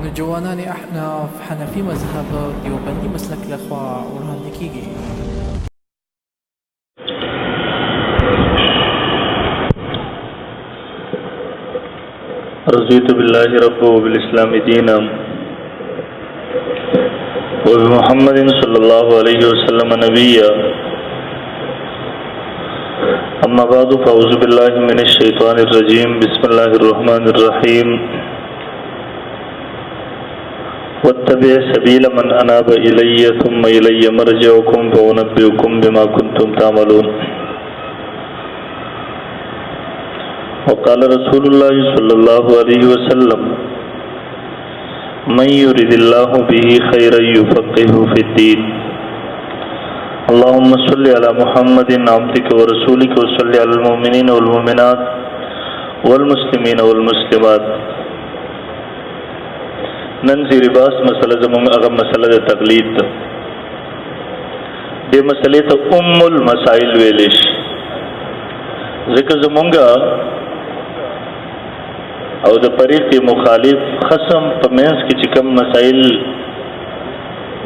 د جوانان احناف حنفي مذهب دیوبندي مسلک لخوا وړاندې کیږي. رضيت بالله ربا وبالإسلام دينا وبمحمد صلى الله عليه وسلم نبيا أما بعد فأعوذ بالله من الشيطان الرجيم بسم الله الرحمن الرحيم واتبع سبيل من أناب إلي ثم إلي مرجعكم فأنبئكم بما كنتم تعملون. وقال رسول الله صلى الله عليه وسلم من يريد الله به خيرا يفقهه في الدين. اللهم صل على محمد عبدك ورسولك وصل على المؤمنين والمؤمنات والمسلمين والمسلمات. ننزی رباس مسئلہ زمان اغم مسئلہ دا تقلید دا دے مسئلے تا المسائل ویلش ذکر زمانگا او دا پریق مخالف خصم پمینس کی چکم مسائل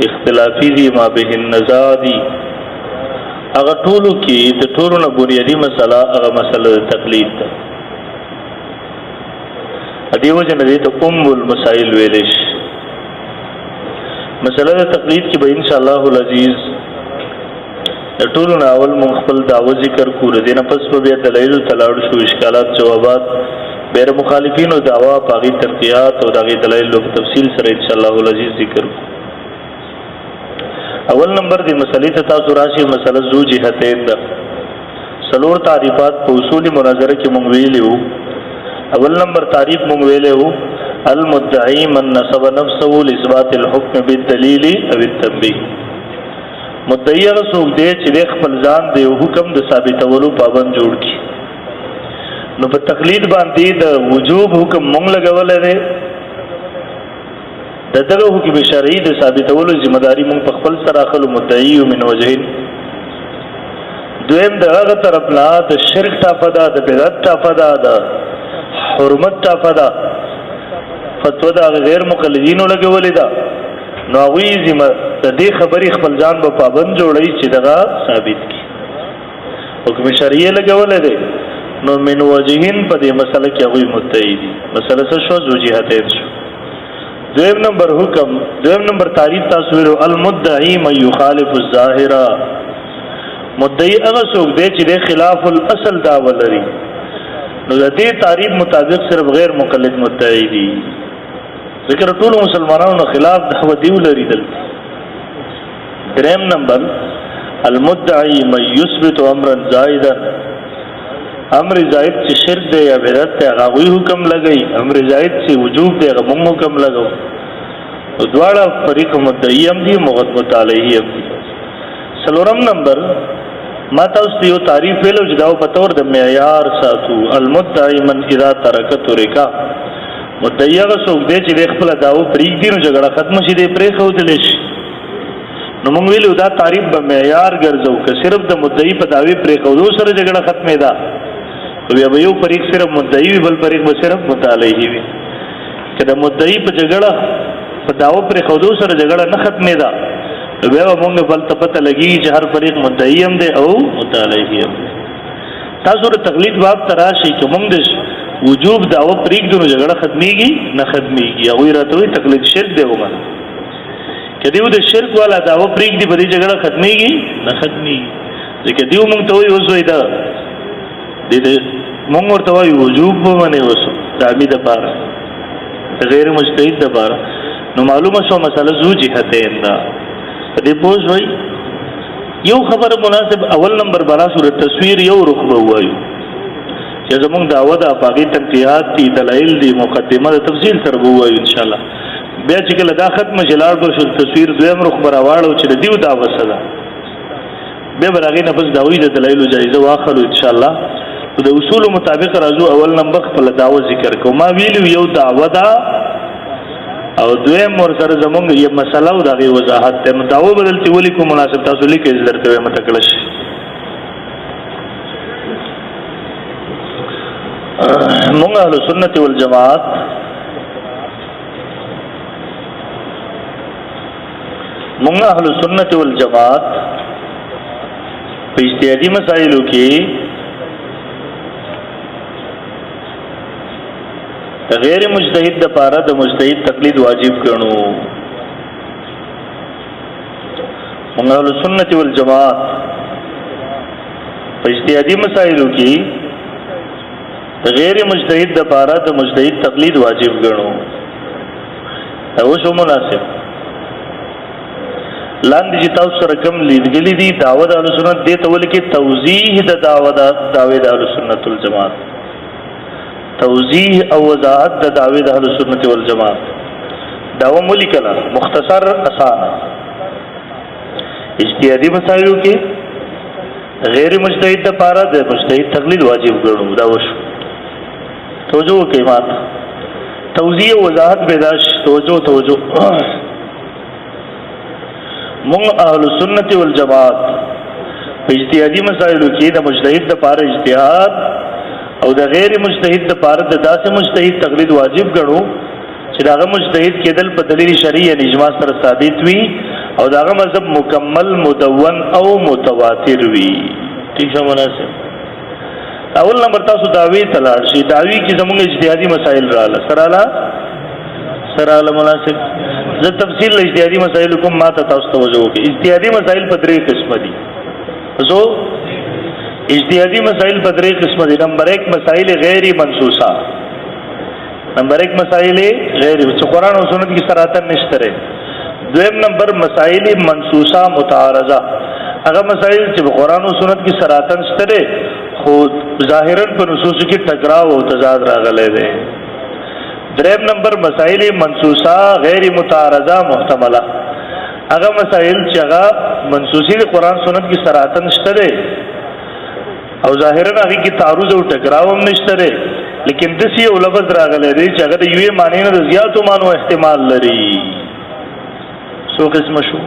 اختلافی دی ما بہن نزا دی اغا طولو کی دا طولو نا بنیادی مسئلہ اغا مسئلہ دا تقلید دا دیو جن دیتا المسائل ویلش مسئلہ تقلید کی بھئی انشاءاللہ العزیز طولنا اول مخبل دعوی ذکر کو ردینا پس پا بیا دلائل تلاڑ شو اشکالات جوابات بیر مخالفین و دعوی پاگی ترقیات و داغی دلائل و تفصیل سر انشاءاللہ العزیز ذکر کو. اول نمبر دی مسئلی تتاثر راشی مسئلہ زو جہتین دا سلور تعریفات پا اصول مناظرہ کی منگویلی ہو. اول نمبر تعریف منگویلے ہو المدعی من نصب نفسه لإثبات الحکم بالدلیل او التنبیه. مدعی اغا سوک دے چی دے خپل ځان دے حکم د ثابتولو پابند جوړ کی نو په تقلید باندې د وجوب حکم مونږ لګولې ده د دغه حکم شرعي د ثابتولو ذمہ داری مونږ په خپل سره اخلو. مدعی من وجهین دویم دغه طرف نه د شرک تافدا د بدعت تافدا د حرمت تافدا فتوا دا غیر مقلدینو لګولې ده نو هغوی ذمہ د دې خبرې خپل ځان به پابند جوړوي چې دغه ثابت کړي. حکم شرعي لګولې ده نو من وجهین په دې مسله کې هغوی مدعي دي. مسله څه شو؟ ذو جهتین شو. دویم نمبر تعریف تاسو ویلو المدعی من یخالف الظاهر. مدعی هغه څوک دی چې د خلاف الاصل دعوه لري نو د دې تعریف مطابق صرف غیر مقلد مدعی دي. ذکر ټول مسلمانانو خلاف دعوه دیو لري. دریم نمبر المدعی من یثبت امرا زائدا. امر زائد چې شرک دی یا بدعت دی هغه حکم لګي. امر زائد چې وجوب دی هغه موږ حکم لګو. دواړه فریق مدعی هم دي مغضبت علیه هم دي. څلورم نمبر ما تاسو یو تعریف ویلو چې دا په تور د معیار ساتو. المدعی من اذا ترک ترکا. مدعی هغه څوک دی چې خپل داو پرېږدي نو جګړه ختم شي دی پرې ښودلی شي. نو موږ ویلو دا تعریف به معیار ګرځو که صرف د مدعی په دعوې پرېښودو سره جګړه ختمېده بیا به یو فریق صرف مدعی وي بل فریق به صرف متعلیه وي. که د مدعی په جګړه په دعوه پرېښودو سره جګړه نه ختمېده بیا به موږ بل ته پته لګېږي چې هر فریق مدعی هم دی او متعلیه هم دی. تاسو د تقلید باب ته راشئ که موږ د وجوب دعوه پرېږدو نو جګړه ختمېږي نه ختمېږي. هغوی راته وایي تقلید شرک دی ومنه. که دیو د شرک والا دعوه پرېږدي په دې جګړه ختمېږي نه ختمېږي. ځکه دیو موږ ته وایي اوس وایي دا مونږ ورته وایو وجوب به منې اوس د عامي دپاره د غیر مجتهد دپاره نو معلومه شوه مسله ذو جهتین ده. په دې پوه شوئ. یو خبره مناسب اول نمبر بلا صورت تصویر یو رخ به ووایو چې زمونږ دعوه ده په هغې تنقیحات دي دلایل دي مقدمه د تفصیل سره به ووایو انشاءالله. بیا چې کله دا ختمه شي لاړ به شو تصویر دویم رخ به راواړو چې د دیو دعوه څه ده بیا به د هغې نه بس د هغوی د دلایلو جایزه واخلو انشاءالله. د اصول مطابق راځو اول نمبر خپل دعوه ذکر کوو. ما ویلو یو دعوه ده او دویم ورسره زمونږ یو مسله او د هغې وضاحت دی. نو دعوه به دلته ولیکو مناسب تاسو لیکئ زه درته وایم تکړه شي. مونږ اهل سنت والجماعت مونږ اهل سنت والجماعت په اجتهادي مسائلو کې غیر مجتهد د پاره د مجتهد تقلید واجب کړو. مونږ اهل سنت والجماعت په اجتهادي مسائلو کې غیر مجتهد د پاره د مجتهد تقلید واجب کړو. او شو مناسب لاندې چې تاسو سره کوم لیدګلې دي دعوه د اهل سنت دې ته ول کې توضیح د دعوه د اهل سنت والجماعت، توضیح او وضاحت د دعوه د اهل سنت والجماعت. دعوه مولي کلا مختصر اسانه اجتهادي مسائلو کې غیر مجتهد د پاره د مجتهد تقلید واجب ګڼو. دا وشو توجه کوي ماته توضیح او وضاحت بداش توجه مونږ اهل سنت والجماعت په اجتهادي مسائلو کې د مجتهد د پاره اجتهاد او د غیر مجتهد د پاره د داسې مجتهد تقلید واجب ګڼو چې داغه مجتهد کېدل په دلیل شرعي یا اجماع سره ثابت وي او داغه مذهب مکمل مدون او متواتر وي. ٹھیک شو مناسب. اول نمبر تاسو دعوی تلاړ شي. دعوی کې زموږ اجتهادي مسائل رااله سراله مناسب. زه تفصیل اجتهادي مسائل کوم ما ته تاسو توجه وکړئ. اجتهادي مسائل په درې قسم دي. زه اجتهادي مسائل په درې قسم دي. نمبر 1 مسائل غیر منصوصه. نمبر 1 مسائل غیر چې قرآن او سنت کې سراتن نشته. دویم نمبر مسائل منصوصه متعارضه. هغه مسائل چې قرآن او سنت کې سراتن شته خو ظاهرا په نصوص کې ټکراو او تضاد راغلی دی. دریم نمبر مسائل منصوصه غیر متعارضه محتمله. هغه مسائل چې هغه منصوصي د قرآن سنت کې سراتن شته او ظاهرا هغه کې تعارض او ټکراو هم نشته لیکن دسی یو لفظ راغلی دی چې هغه د یوې معنی نه د زیاتو معنو احتمال لري. څو قسم شو؟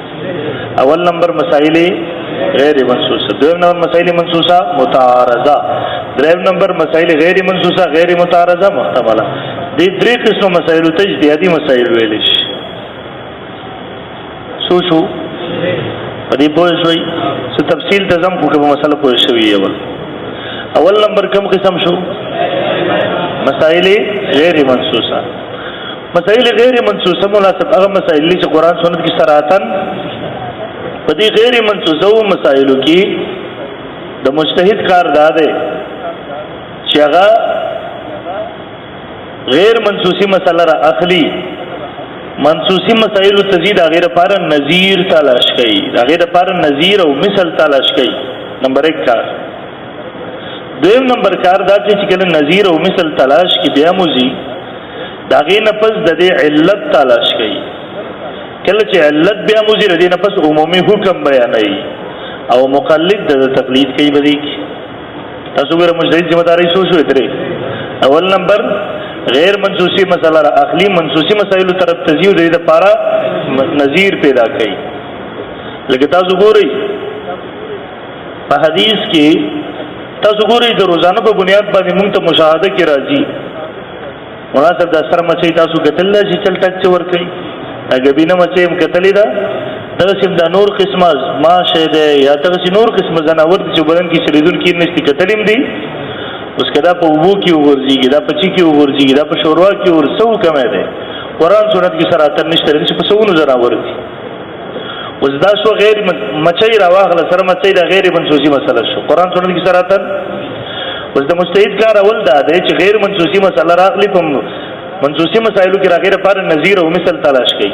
اول نمبر مسائل غیر منصوصه، دویم نمبر مسائل منصوصه متعارضه، دریم نمبر مسائل غیر منصوصه غیر متعارضه محتمله. دې درې قسم مسائل ته اجتهادي مسائل ویل شي. شو په دې پوه شوي څه تفصیل ته ځم خو کومه مسله پوه شوي. اول نمبر کوم قسم شو؟ مسائل غیر منصوصه. مسائل غیر منصوصه مناسب هغه مسائل چې قرآن سنت کې صراحتن په دې غیر منصوصه مسائلو کې د مجتهد کار دا دی چې هغه غیر منصوصي مسله را اخلي، منصوصي مسائل تزيد غیر پر نظیر تلاش کوي، غیر پر نظیر او مثل تلاش کوي. نمبر 1 کار. دویم نمبر کار دا چې کله نظیر او مثل تلاش کی بیا موزي داغه نفس د دې علت تلاش کوي. کله چې علت بیا موزي ردی نفس عمومي حکم بیانوي او مقلد د تقلید کوي. بدی تاسو ګره مجتهد ذمہ داری شو درې. اول نمبر غیر منصوصی مسله را اخلی، منصوصی مسائل طرف تزیو د لپاره نظیر پیدا کوي. لکه تاسو ګورئ په حدیث کې تاسو ګورئ د روزانه په بنیاد باندې موږ ته مشاهده کې راځي مناسب د سر مچي تاسو کتل چې چل ټچ ور کوي هغه بینه مچي هم کتلې ده دغه سیم د نور قسمه ما شه ده یا دغه نور قسمه زناور چې بدن کې شریدون کې نشته کتلیم دي اوس کدا په وو کې ورځيږي دا په چی کې ورځيږي دا په شوروا کې ورسو کمه ده قرآن سنت کې سره اتر نشته چې په سونو زناور دي. اوس دا شو غیر مچي راواغله سره مچي د غیر منصوصي مسله شو قرآن سنت کې سره اتر. اوس د مجتهد کار اول دا دی چې غیر منصوصي مسله راغلي په منصوصي مسایلو کې راغره پر نظیر او مثل تلاش کوي.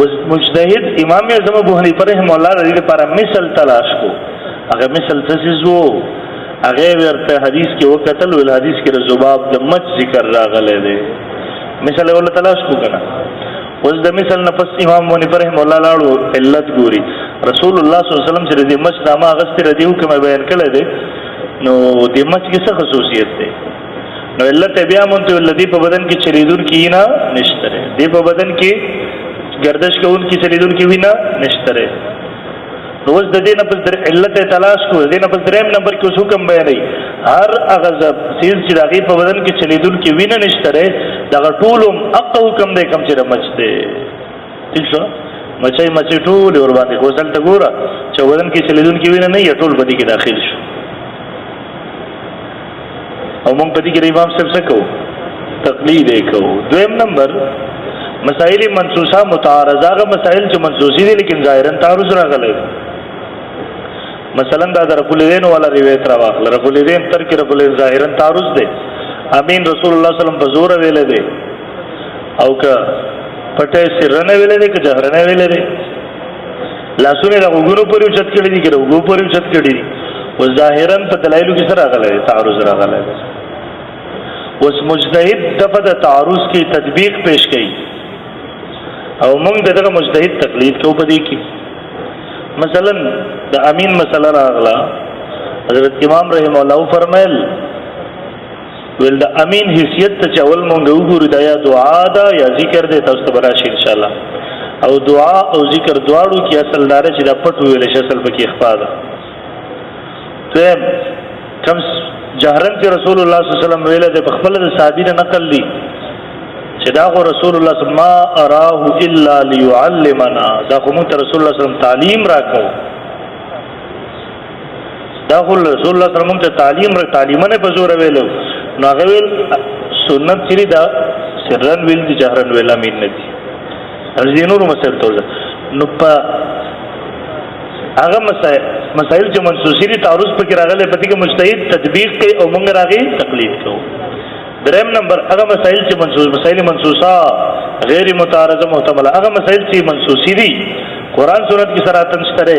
اوس مجتهد امام اعظم ابو حنیفه رحمه الله لري پر مثل تلاش کو هغه مثل تسزو هغه ورته حدیث کې وکتل ول حدیث کې رزباب د مچ ذکر راغله دی مثل ول تلاش کو کنه. اوس د مثل نفس امام ابو حنیفه رحمه الله لاړو علت ګوري رسول الله صلی الله علیه وسلم چې د مچ دما غستر دی حکم بیان کړی دی نو د مچ کې څه خصوصیت ده؟ نو علت بیا مونته ولدی په بدن کې چریدون کې نه نشته دی په بدن کې گردش کوون کې چریدون کې وینا نشته. روز د دې نه په علت تلاش کو د دې نه په دریم نمبر کې حکم بیانوي هر اغزب سیل چې دغه په بدن کې چلیدون کې وینا نشته دا ټولم اق حکم دی کم چې مچ دی. ٹھیک شو مچۍ ټول ور باندې غوسل ته ګوره چې بدن کې چلیدون کې وینه نه یا ټول بدی کې داخل شو. او موږ بدی کې امام صاحب څه کوو؟ تقلید یې کوو. دویم نمبر مسائل منصوصه متعارضه هغه مسائل چې منصوصي دي لیکن ظاهرا تعارض راغلی. مثلا دا رب الیدین والا روایت راواخله. رب الیدین تر کې رب الیدین ظاهرا تعارض دی. امین رسول الله صلی الله علیه وسلم په زور ویل دی او که پټه سرنه ویل دی که جهرنه ویل دی. لاسونه د وګونو پورې اوچت کړي دي که د وګو پورې اوچت کړي دي. و ظاهرا په دلایلو کې سره راغلی دی تعارض راغلی دی. اوس مجتهد دغه د تعارض کې تطبیق پیش کوي او موږ دغه مجتهد تقلید کوو په دې کې. مثلا د امین مسله راغله. حضرت امام رحم الله فرمایل ول د امین حیثیت ته چول مونږ وګورو دا یا دعا ده یا ذکر ده تاسو ته براشي ان شاء الله. او دعا او ذکر دواړو کې اصل دار چې دا پټ ویل شي اصل پکې اخفا ده. ته کم جهرن چې رسول الله صلی الله علیه وسلم ویل ده په خپل د صحابین نقل دي چې دا خو رسول الله صلی الله علیه وسلم ما اراه الا ليعلمنا. دا خو موږ ته رسول الله صلی الله علیه وسلم تعلیم راکاو. دا خو رسول الله صلی الله علیه وسلم ته تعلیمونه په زور ویلو. نو هغه ویل سنت چې دا سرن ویل دي جهرن ویل امین نه دي. ارزي نور مسائل ته نو په هغه مسائل چې منصوصي دي تعارض پکې راغلي پدې کې مجتهد تطبیق کوي او موږ راغي تقلید کوو. دریم نمبر هغه مسائل چې مسائل منصوصه غیر متعارضه محتمله هغه مسائل چې منصوصي دي قرآن سنت کې صراحتن شته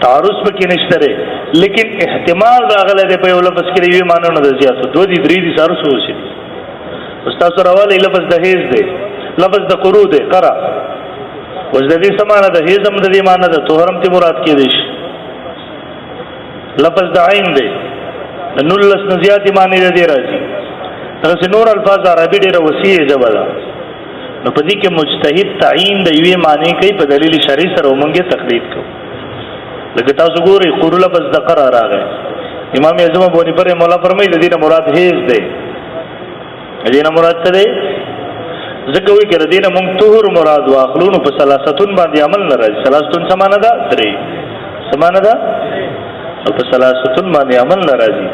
تعارض پکې نشته لیکن احتمال راغلی دی په یو لفظ کې یوې معنی نه د زیاتو دو دي درې دي سارو څه وشي. استاد سره والی لفظ د هیز دی لفظ د قرو دی قرا اوس د دې سمانه د هیزم د دې معنی د طهرم ته مراد کې دی. لفظ د عین دی د نلس نزیاتی معنی د دې راځي. هغه نور الفاظ عربي ډېر وسیع جبه ده. نو په دې کې مجتهد تعین د یوې معنی کوي په دلیل شرعي سره ومنګه تقلید کوي. لکه تاسو ګورئ قرو لفظ د قرا راغی. امام اعظم ابو حنیفه مولا فرمایي د دې نه مراد هیز دی. د دې نه مراد څه دی؟ ځکه وایي چې د دې نه موږ طهور مراد واخلو نو په ثلاثتون باندې عمل نه راځي. ثلاثتون سمانه ده درې سمانه ده او په ثلاثتون باندې عمل نه راځي.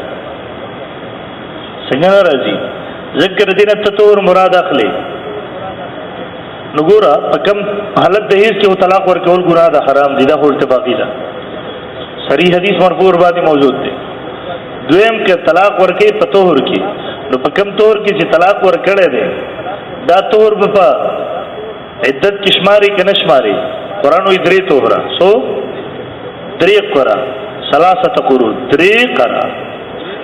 څنګه نه راځي؟ ذکر دې نه طهور مراد اخلي. نو ګوره په کوم حالت د هیڅ کې طلاق ورکول ګناه ده حرام دي. دا خو اتفاقی ده. صریح حدیث مرفوع باندې موجود دی. دویم کې طلاق ورکې په طهور کې نو په کوم طهور کې چې طلاق ورکړی دی دا طهور په عدت کې شماري کې نه شماري. قرآن وایي درې طهوره سو درې قرا ثلاثه قرو درې قرا.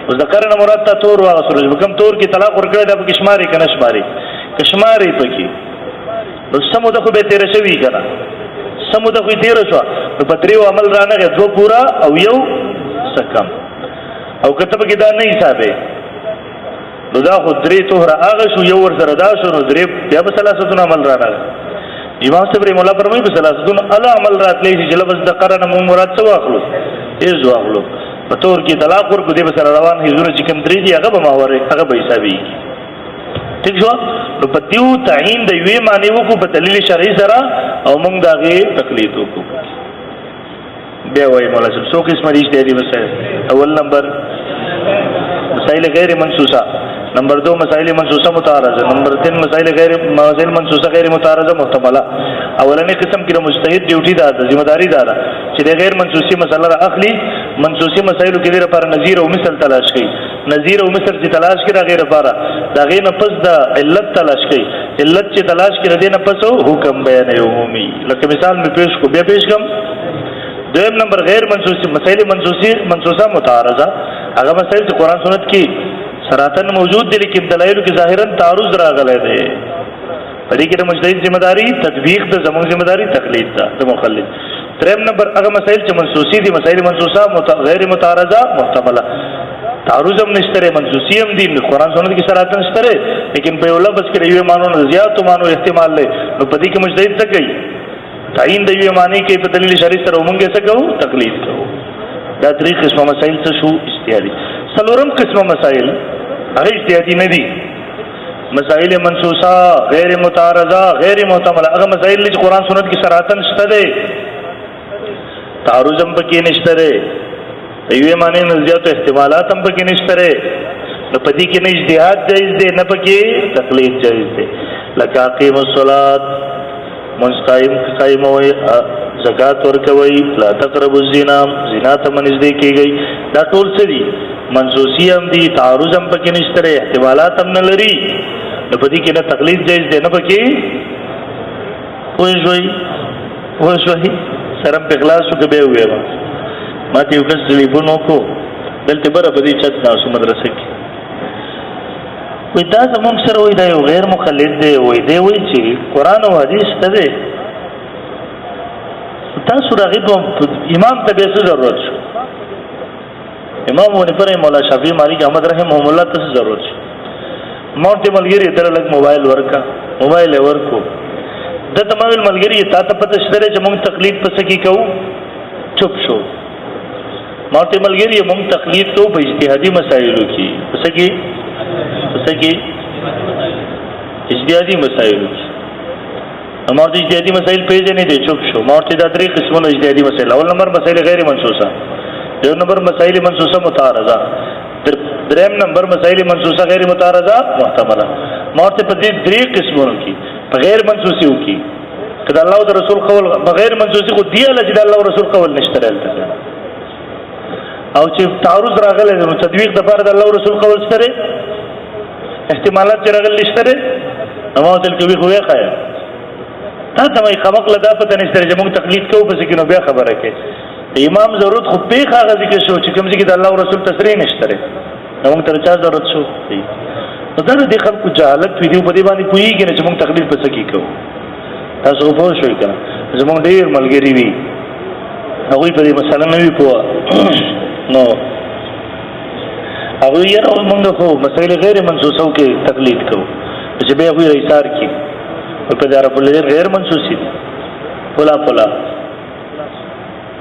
اوس د قرن مراد ته طهور واغسل په کوم طهور کې طلاق ورکړی دا په شماري کې نه شماري کشماري پکې نو سمو د خو به تیر شوی کنه سمو د خو تیر شو نو په دریو عمل رانه دو پورا او یو سکم او کتب کې دا نه حسابه نو دا خو درې طهره هغه شو یو ور سره دا شو نو درې بیا په ثلاثتون عمل رانه. امام صاحب مولا فرمایي په ثلاثتون الا عمل راتلې چې لفظ د قرن مو مراد څه واخلو ایز واخلو په تور کې طلاق ورکو دې سره روان هیزونه چې کوم درې دي هغه به ماوره هغه به حسابي. ٹھیک شو نو په دیو تعین د یوې معنی وکړو په دلیل شرعي سره او موږ داغه تقلید وکړو. بیا وایي مولا صاحب څو قسم دي مسائل. اول نمبر مسائل غیر منصوصه. نمبر 2 مسائل منصوصه متعارضه. نمبر 3 مسائل منصوصه غیر متعارضه محتمله. اولنی قسم کې مجتهد ډیوټي ده ذمہ داری ده چې د غیر منصوصي مسله اخلي. منصوصي مسایلو کې لپاره نظیر او مثل تلاش کوي. نظیر او مثل چې تلاش کړي غیر لپاره دا غیر نه پس د علت تلاش کوي. علت چې تلاش کړي دې نه پس حکم بیان عمومي. لکه مثال می پیش کو بیا پیش کوم. دویم نمبر غیر منصوصي مسائل منصوصه متعارضه هغه مسائل چې قرآن سنت کې صراحتن موجود دي لیکن دلایلو کې ظاهرا تعارض راغلی دی. په دې کې د مجتهد ذمہ داری تطبیق د زموږ ذمہ داری تقلید ده د مخلد. دریم نمبر هغه مسائل چې منصوصي دي مسائل منصوصه غیر متعارضه محتمله. تعارض هم نشته منصوصي هم دي قرآن سنت کې صراحتن نشته لیکن په یو لفظ کې یو مانو نه زیات مانو احتمال لري. نو په دې کې مجتهد څه کوي؟ تعین د یو معنی کې په دلیل شرعي سره موږ څه کوو؟ تقلید کوو. دا درې قسمه مسائل څه شو؟ اجتهادي. څلورم قسمه مسائل هغه اجتهادي نه دي مسائل منسوسه غیر متعارضه غیر محتمله هغه مسائل چې قرآن سنت کې صراحتن شته دي تعارض هم پکې نشته دی یوې معنی نه زیات احتمالات هم پکې نشته دی نو پدې کې نه اجتهاد جایز دی نه پکې تقلید جایز دی لکه اقیم الصلاۃ قائم وي زکات ورکوي لا تقربوا الزنا زنا ته منځدې کیږي دا ټول څه دي منسوسی هم دي تعارض هم پکې نشته دی احتمالات هم نه لري نو پدې کې نه تقلید جایز دی نه پکې وښوي سرم په اخلاص کې به وي ما ته یو کس ټلیفون وکړو دلته بره په دې چت تاسو مدرسې کې وای دا زموږ سره وای دا یو غیر مقلد دی وای دی وای چې قرآن او حدیث ته دی تاسو راغی امام ته به څه ضرورت شو امام ونی پر مولا شافعی مالک احمد رحمهم الله ته څه ضرورت شو مونته ملګری تر لګ موبایل ورکا موبایل ورکو د تمامل ملګری تا ته پته شته چې موږ تقلید پس کی کوو چپ شو مونته ملګری موږ تقلید کوو په اجتهادي مسایلو کې پس کی اجتهادي مسایلو کې امر د اجتهادي مسائل پیژنې دي چوپ شو مورته د درې قسمونو اجتهادي مسائل اول نمبر مسائل غیر منسوسه دو نمبر مسائل منسوسه متعارضه دریم نمبر مسائل منسوسه غیر متعارضه محتمله مورته په دې درې قسمونو کې په غیر منسوسیو کې کله الله او رسول قول بغیر منسوسی خو دی الله چې الله او رسول قول نشته راځي او چې تعارض راغلی نو تطبیق د فرض الله او رسول قول سره احتمالات چې راغلي شته نو دل کوي خو یې خایا تا ته مې خبق لدا پته نشته چې موږ تقلید کوو پس کې نو بیا خبره کې امام ضرورت خو په هغه ذکر شو چې کوم ځای کې د الله او رسول تصریح نشته نو موږ تر چا ضرورت شو دا د خلکو جهالت ویډیو په دې باندې کویږي چې موږ تقلید پس کې کوو تاسو په شوي کنه زموږ ډیر ملګری وي هغه په دې مسله نه وی پوه نو هغه یې راو موږ خو مسائل غیر منسوسه کې تقلید کوو چې به هغه ایثار کی په دار په لږ غیر منسوسی پولا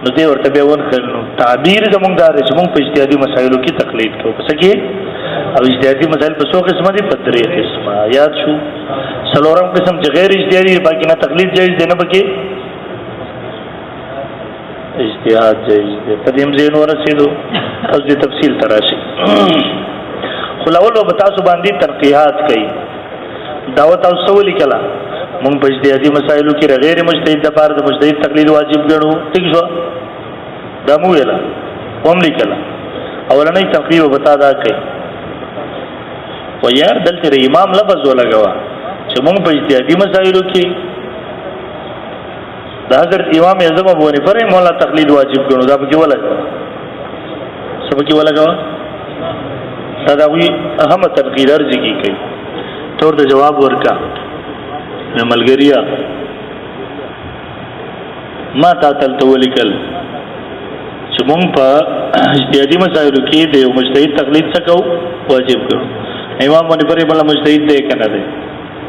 نو دې ورته به ورکړو تعبیر زموږ دار چې موږ په اجتهادي مسایلو کې تقلید کوو پس کې او اجتهادي مسائل په څو قسمه دي په درې قسمه یاد شو څلورم قسم چې غیر اجتهادي باقي نه تقلید جایز دی نه پکې اجتهاد جایز دی په دې مزین ورسېدو اوس دې تفصیل تراشي خلاول و تاسو باندې تنقیحات کوي دعوت او سوال کلا مونږ په اجتهادي مسایلو کې غیر مجتهد د پاره د مجتهد تقلید واجب ګڼو ٹھیک شو دا مو ویلا کوم لیکلا اولنې تقریر وبتا دا کوي و یار دلته امام لفظ ولګوا چې مونږ په اجتهادي مسایلو کې د حضرت امام اعظم ابو حنیفه رحمه الله تقلید واجب ګڼو دا به ولګوا سبا کې ولګوا دا وی اهم تنقید ارزي کوي تور د جواب ورکا ملګریا ما تا تل تولیکل چې مونږ په اجتهادي مسایلو کې د مجتهد تقلید څخه کو واجب کړو امام باندې پرې بل مجتهد دی کنه دی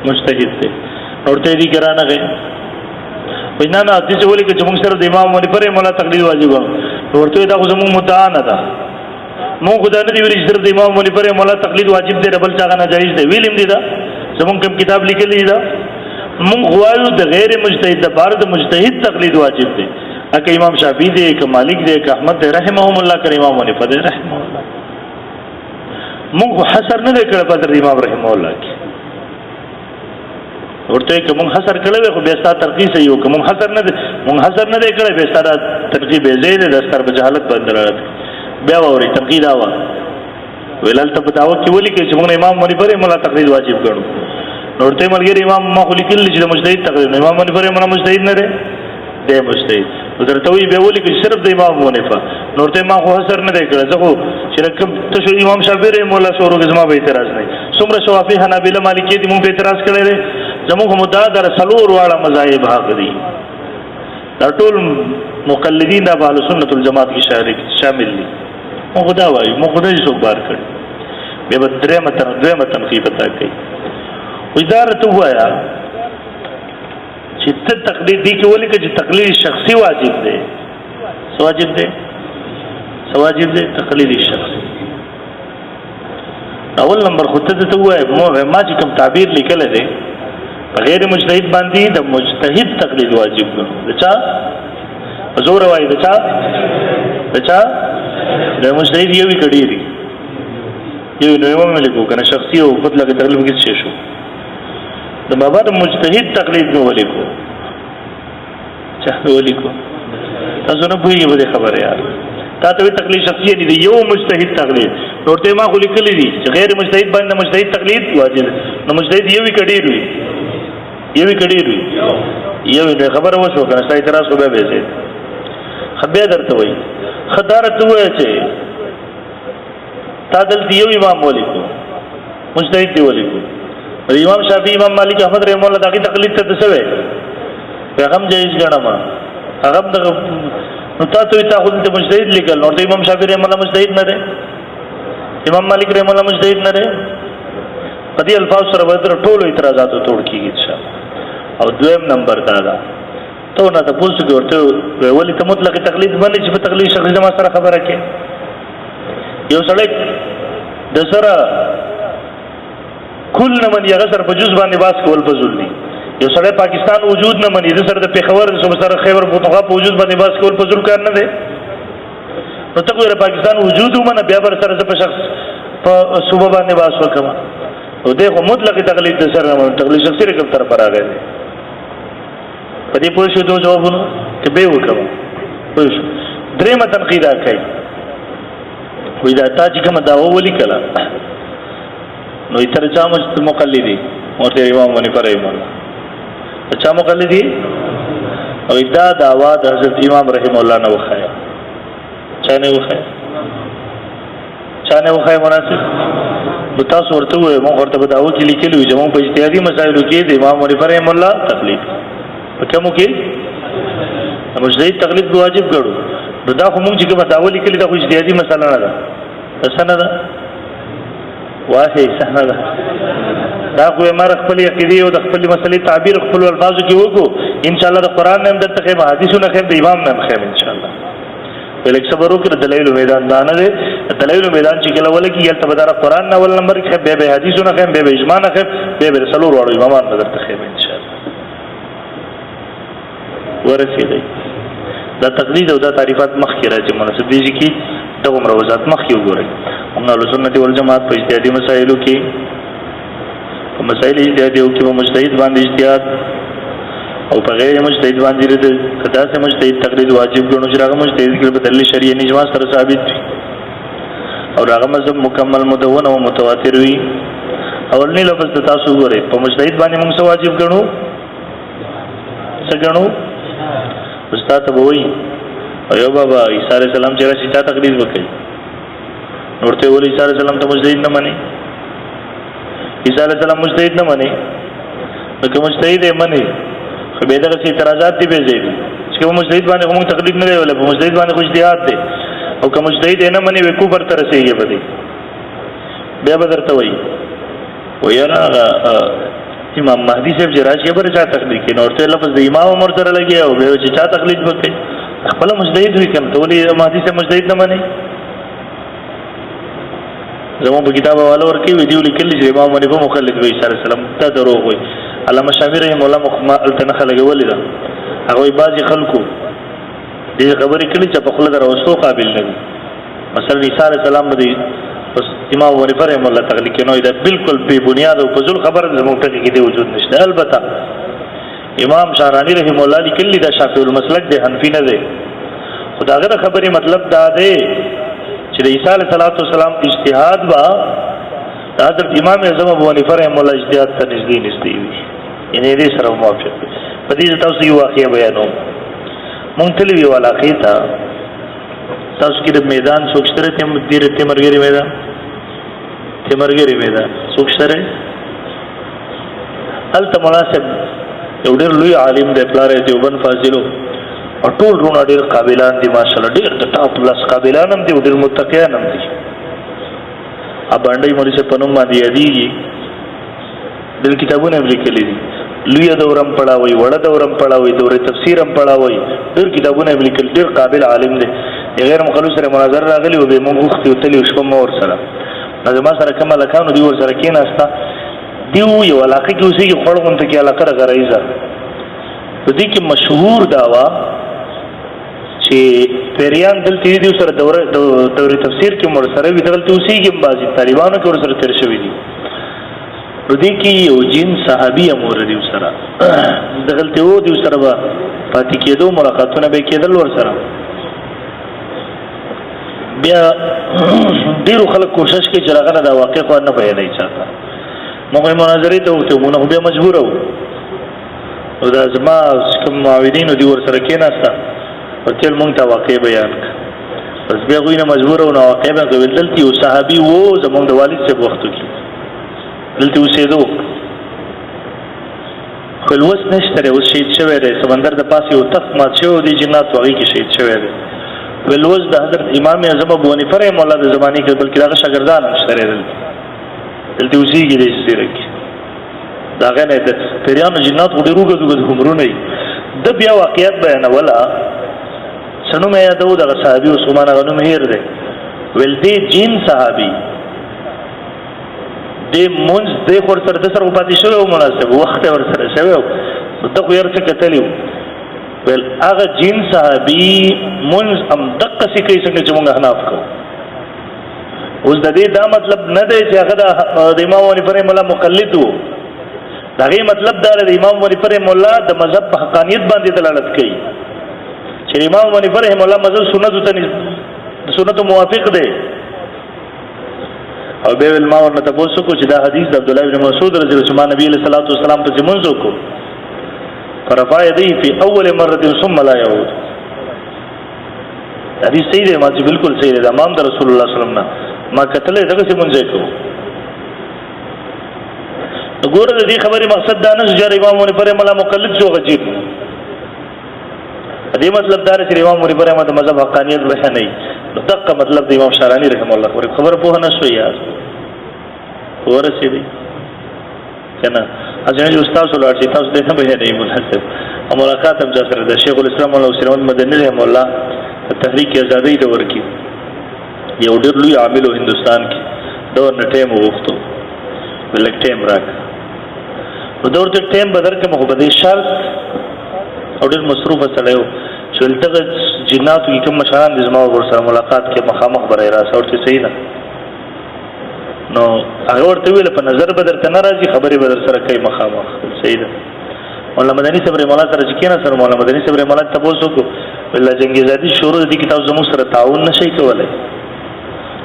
مجتهد دی ورته دي ګرانه غي وینا نه د څه ولي چې مونږ سره د امام باندې پرې مولا تقلید واجب ورته دا خو زموږ مدعا نه ده مونږ خدای نه دی ویل چې د امام باندې پرې مولا تقلید واجب دی بل څنګه ناجایز دی ویلم دی دا زمونږ کوم کتاب لیکلی دا مونږ غواړو د غیر مجتهد د بار د مجتهد تقلید واجب دی اګه امام شافعی دی ک مالک دی ک احمد دی رحمهم الله ک امام حنیفه دی رحمه الله مونږ حصر نه کړ په د امام رحمه الله کې ورته کوم حصر کړو خو به ستاسو ترقی صحیح وکم مونږ حصر نه کړ به ستاسو ترقی به زید د ستر په جهالت باندې راځي بیا ووري تقلید اوا ولل ته پتاو کې ولي کې چې موږ امام منبر مولا تقلید واجب کړو نورته ملګری امام ما خو لیکل چې مجتهد تقلید امام منبر مولا مجتهد نه دی مجتهد درته وی به ولي کې صرف د امام منیفه نورته ما خو حصر نه کړ زه خو شرکم ته شو امام شافعی مولا شروع زما به اعتراض نه څومره شوافی حنابلہ مالکی دي موږ به اعتراض کړی دی زموږ مدعا در سلور واړه مذاهب حق دي دا ټول مقلدین د اهل سنت والجماعت کې شامل دي مو خدا وایي مو خدای څو بار کړ به درې تنقیب پتا کوي وزارت وایا چې ته تقلید دي کې ولې چې تقلید شخصي واجب دی واجب دی تقلید شخصي اول نمبر خو ته وای ما چې کوم تعبیر لیکل دی په غیر مجتهد باندې د مجتهد تقلید واجب ګڼو دچا زور وای دچا د مجتهد یوې کډی دی یو نو یو ملګو کنه شخصي او خپل لګ تقلید کې څه شو د بابا د مجتهد تقلید نو ولیکو چا ولیکو تاسو نه پوهیږئ به خبره یار تا ته تقلید شخصي دي یو مجتهد تقلید نورته ما خو لیکلي دي چې غیر مجتهد باندې مجتهد تقلید واجب نو مجتهد یوې کډی وي یوې خبره وشو کنه ستاسو اعتراض خو به وځي خبره درته وای خدارت وای چې تا دلته یو امام ولیکو مجتهد دی ولیکو امام شافعي امام مالک احمد رحمه الله دغه تقلید ته څه وای پیغام جایز ګڼم هغه دغه نو تاسو ته خو د مجتهد لیکل نو امام شافعي رحمه الله مجتهد نه دی امام مالک رحمه الله مجتهد نه دی په دې الفاظ سره به ټول اعتراضات ټول کیږي ان شاء الله او دویم نمبر دا ته نه تاسو کې ورته ولې ته مطلق تقلید باندې چې په تقلید شخصي ما سره خبره کې یو سړی د سره کل نه من یغه سره په جز باندې باس کول فضل دي یو سړی پاکستان وجود نه مني د سره د پیښور سره خیبر پختونخوا په وجود باندې باس کول فضل کار نه دی نو ته ګوره پاکستان وجود ومنه بیا بر سره په شخص په صوبه باندې باس وکما او دغه مطلق تقلید د سره نه تقلید شخصي رقم طرف راغی په دې پوه شو دوه جوابونه چې به وکما پوه شو درېمه تنقیدا کوي وې دا تا چې کوم داوا ولیکله نو تر چا مقلدي ورته امام ونی پر ایمان چا مقلدي او دا داوا د حضرت امام رحم الله نه وخایا چا نه وخایا مناسب نو تاسو ورته وې مو ورته داوا کې لیکلو چې مو په اجتهادي مسایلو کې د امام ونی پر ایمان الله تقلید په کومو کې مجتهد تقلید واجب ګڼو دا خو مونږ چې کومه داوا لیکلې دا خو اجتهادي مسله نه ده څنګه ده واهي څنګه ده دا خو مر خپل عقیده او د خپل مسلې تعبیر خپل الفاظو کې وکړو ان شاء الله د قران نه د تخیم حدیثونو نه د امام نه خیم ان شاء الله ولک صبر وکړه دلایل میدان دانه ده دلایل میدان چې کله ولکه یل تبدار قران نه ول نمبر کې به حدیثونو خیم به اجماع نه خیم به رسول ورو امامان نه د تخیم ان شاء الله ورسېږي دا تقلید او دا تعریفات مخکې راځي مناسب دي چې دغه مروزات مخکې وګورئ موږ له سنت والجماعت په اجتهادي مسایلو کې په مسایل اجتهادي او کې مجتهد باندې اجتهاد او په غیر مجتهد باندې د کدا سه مجتهد تقلید واجب ګڼو چې هغه مجتهد کې په دلیل شرعي نجما سره ثابت وي او هغه مذهب مکمل مدون او متواتر وي اولنی لفظ تاسو وګورئ په مجتهد باندې موږ څه واجب ګڼو څه ګڼو استاد ته وایي ایو بابا عیسی علیہ السلام چې راځي تا تقلید وکړي نورته ولې عیسی علیہ السلام ته مجتهد نه مانی عیسی علیہ السلام مجتهد نه مانی نو کوم مجتهد یې مانی خو به دغه اعتراضات دی به زیات چې کوم مجتهد باندې کوم تقلید نه ویل په مجتهد باندې خو اجتهاد دی او کوم مجتهد نه مانی به کوبر تر رسیږي بده بیا به درته وایي ویرا امام مهدی صاحب چې راشي به چا تقلید کوي نورته لفظ د امام عمر سره لګي او به چې چا تقلید وکړي خپل مجتهد وي کوم ته ولې مهدی صاحب مجتهد نه مانی زموږ په کتاب حواله ورکړي ویډیو لیکل چې امام باندې په مخالف وي صلی الله علیه وسلم ته دروغ وي علامه شامل رحم الله مخما التنخ لګولې ده هغه بعضی خلکو دې خبرې کړي چې په خپل دروستو قابل نه دي مثلا عیسی علیه السلام باندې امام ونی رحم الله تقلید کې نو دا بالکل بے بنیاد او فضول خبره زموږ ته کې دی وجود نشته البته امام شارانی رحم الله لیکلی دا شافعی المسلک دی حنفی نه دی خداغه خبرې مطلب دا دی چې عیسی علیه السلام اجتهاد وا حضرت امام اعظم ابو حنیفه رحم الله اجتهاد ته نږدې نږدې وي یعنی دې سره موافق په دې تاسو یو واقعي بیانوم مونږ تلوي والا خیتا تاسو کې د میدان سوکشتره تیمرګری میدان سوکشتره الته مناسب یو ډېر لوی عالم دی پلار یې دیوبند فاضلو او ټول رونه ډېر قابلان دي ماشاءالله ډېر د ټاپ کلاس قابلان هم دي ډېر متقیان هم دي ا باندې مولوی سے پنوم باندې یادېږي د کتابونو لیکلي دي لوی دورم پڑھاوي وړه دورم پڑھاوي دورې تفسیر هم پڑھاوي ډېر کتابونه لیکل ډېر قابل عالم دی غیر مخلوق سره مناظره راغلی او به مونږ وخت یو تلی شپه مور سره زما سره کوم هلکانو دي ورسره کېناسته دي یو علاقه کې اوسېږي خوړ غونته کې علاقه ده غرایزه په دې کې مشهور دا وه چې پیریان دلته دي سره دورې تفسیر کې ورسره وي دلته اوسېږي بعضې طالبانو کې ورسره تېر شوي دي په دې کې یو جن صحابي هم ورته ورسره دغلته و دي ورسره به پاتې کېدو ملاقاتونه به کېدل ورسره بیا ډېرو خلک کوشش کوي چې هغه نه دا واقع خو نه بیانوي چاته موږ یې مناظرې ته وتو مونږ بیا مجبوره وو نو دا زما کوم معاونینو دي ورسره کېناسته ورتل مونږ ته واقع بیان کړه بس بیا هغوی نه مجبوره وو نو واقع به کوي دلته یو صحابي و زمونږ د والد صاحب وختو کې دلته اوسېدو خو لوست نشته دی اوس شهید شوی دی سمندر د پاسې یو تخت مات شوی دی جنات هغې کې شهید شوی دی لوز د حضرت امام اعظم ابو حنیفه رحمه الله د زمانې کې بلکې دغه شاګردان هم شته دی دلته اوسېږي دی سیره کې د هغه نه د پیریانو جنات خو ډېر اوږد اوږد عمرونه وي ده بیا واقعیت بیانوله څه نوم یې یادوو دغه صحابي عثمان هغه نوم هېر دی ویل دی جین صحابي دې مونځ دی خو ورسره ده سره خو پاتې شوی و مناسب وخت یې ورسره شوی و نو ده خو یې هر څه کتلي وو ویل هغه جین صحابي مونځ همدقسې کوي څنګه چې مونږ احناف کوو اوس د دې دا مطلب نه دی چې هغه د امام حنیفه رحمه الله مقلد و د هغې مطلب دا دی د امام حنیفه رحمه الله د مذهب په حقانیت باندې دلالت کوي چې امام حنیفه رحمه الله مذهب سنتو ته سنتو موافق دی او بیا ویل ما ورنه تپوس وکړو چې دا حدیث د عبدالله بن مسعود رضی الله عنه نبي علیه الصلاة والسلام پسې مونځ وکړو فرفع یدیه فی اول مرة ثم لا یعود حدیث صحیح دی ما چې بالکل صحیح دی د امام د رسول الله صلی الله علیه وسلم نه ما کتلی دغسې مونځ یې کوو نو ګوره د دې خبرې مقصد دا نه چې امام حنیفه رحمه الله مقلد شو غجیب دې مطلب دا چې امام حنیفه رحمه الله د مذهب حقانیت بیانوي نو دقه مطلب د امام شارانی رحمه الله خبره پوهه نه شوې یار ورسېدی که نه اجنه چې استاد ولاړ شي تاسو دې نه بیانوي مناسب او ملاقات هم چا سره د شیخ الاسلام مولانا حسین احمد مدني رحمه الله د تحریک ازادۍ دور کې یو ډېر لوی عامل و هندوستان کې ده ورنه ټایم وغوښتو ویل لږ ټایم راکړه نو ده ورته ټایم به درکړم خو په دې شرط او ډېر مصروفه سړی و چې ویل دغه جناتو کې کوم مشران دي زما ورسره ملاقات کې مخامخ به راسه ورته صحیح ده نو هغه ورته ویل په نظر به درته نه راځي خبرې به در سره کوي مخامخ صحیح ده مولانا مدني صاحب رحمه الله سره چې کېناستل مولانا مدني صاحب رحمه الله تپوس وکړو ویل جنګ ازادي شروع دي کې تاسو زموږ سره تعاون نه شئ کولی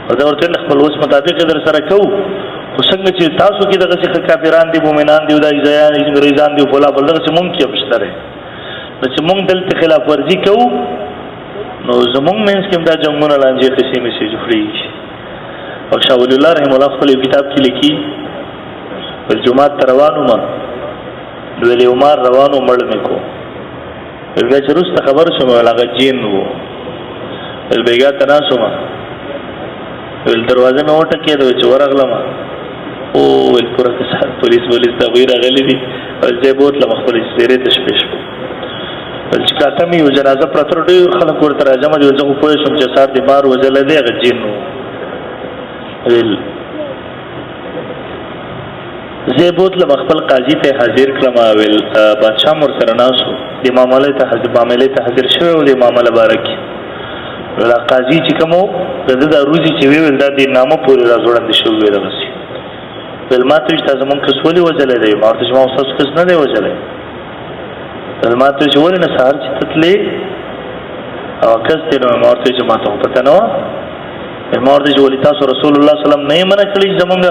او دا ورته ویل خپل وس مطابق در سره کوو خو څنګه چې تاسو کې دغسې ښه کافران دي مؤمنان دي او دا انګریزان دي فلا بل دغسې مونږ کې هم شته دی نو چې مونږ دلته خلاف ورزي کوو نو زمونږ منځ کې هم دا جنګونه لانجې قصې مسې جوړېږي او شاه ولی الله رحمه الله خپل یو کتاب کې لیکي ویل جومات ته روان وم نو ویل یو مار روان و مړ مې کو ویل بیا چې وروسته خبر شوم ویل هغه جین و ویل بیګا ته ناست وم ویل دروازه مې وټکېده چې ورغلم او ویل پوره کسان پولیس ته هغوی راغلي دي ویل زه یې بوتلم خپلې څېرې ته شپې شپه ویل چې کاته مې یو جنازه پرته ډېر خلک ورته راجمع دي ویل زه خو پوه شوم چې سار دې مار وژلی دی هغه جین و ویل زه یې بوتلم خپل قاضي ته حاضر کړم ویل بادشاه هم ورسره ناست و دې معاملې ته حاضر شوی و دې معامله باره کې ویل قاضي چې کوم و د ده دا روزي چې وی ویل دا دې نامه پورې را ځوړندې شوي وی دغسې ویل ما ته ویل چې تا زمونږ کس ولې وژلی دی ما ورته چې ما ستاسو کس نه دی وژلی ویل ما ته ویل چې ولې نه سهار چې ته تلې هغه کس دی نو ما ورته ویل چې ما ته خو پته نه وه ما ورته چې ولې تاسو رسول الله صلی الله نه یې منع کړي چې زمونږ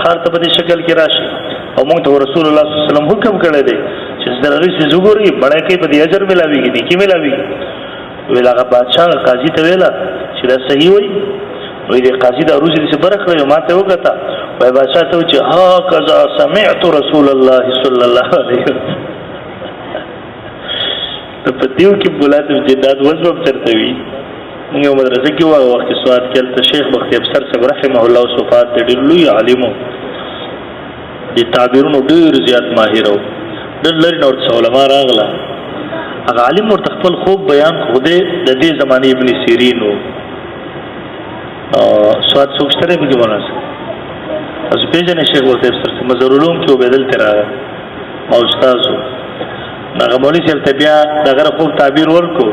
ښار ته په دې شکل کې راشي او موږ ته رسول الله صلی الله علیه وسلم حکم کړی دی چې د هغې څیز وګورئ بړی کوي په دې اجر میلاوېږي نیکي میلاوېږي ویل هغه بادشاه قاضي ته ویله چې دا صحیح وایي وایي دې قاضي دا روزي داسې بره کړی ما ته یې وکته وایي بادشاه ته وایي چې هکذا سمعت رسول الله صلی الله علیه وسلم په دیو کې بولاتو جنات اوس به هم چېرته وي موږ یو مدرسه کې وو هغه وخت کې سوات کې هلته شیخ بختي افسر صاحب رحمه الله وصفات دی ډېر لوی عالم و د تعبیرونو ډېر زیات ماهر و ډېر لرې نه ورته علما راغله هغه عالم ورته خپل خوب بیان خو دی د دې زمانې ابن سیرین و سوات څوک شته دی پکې مولانا از پیژنې شیخ ورته سره مظهر العلوم کې وبدل تر ما استادو هغه مولوی صاحب ته بیا دغه خوب تعبیر ورکو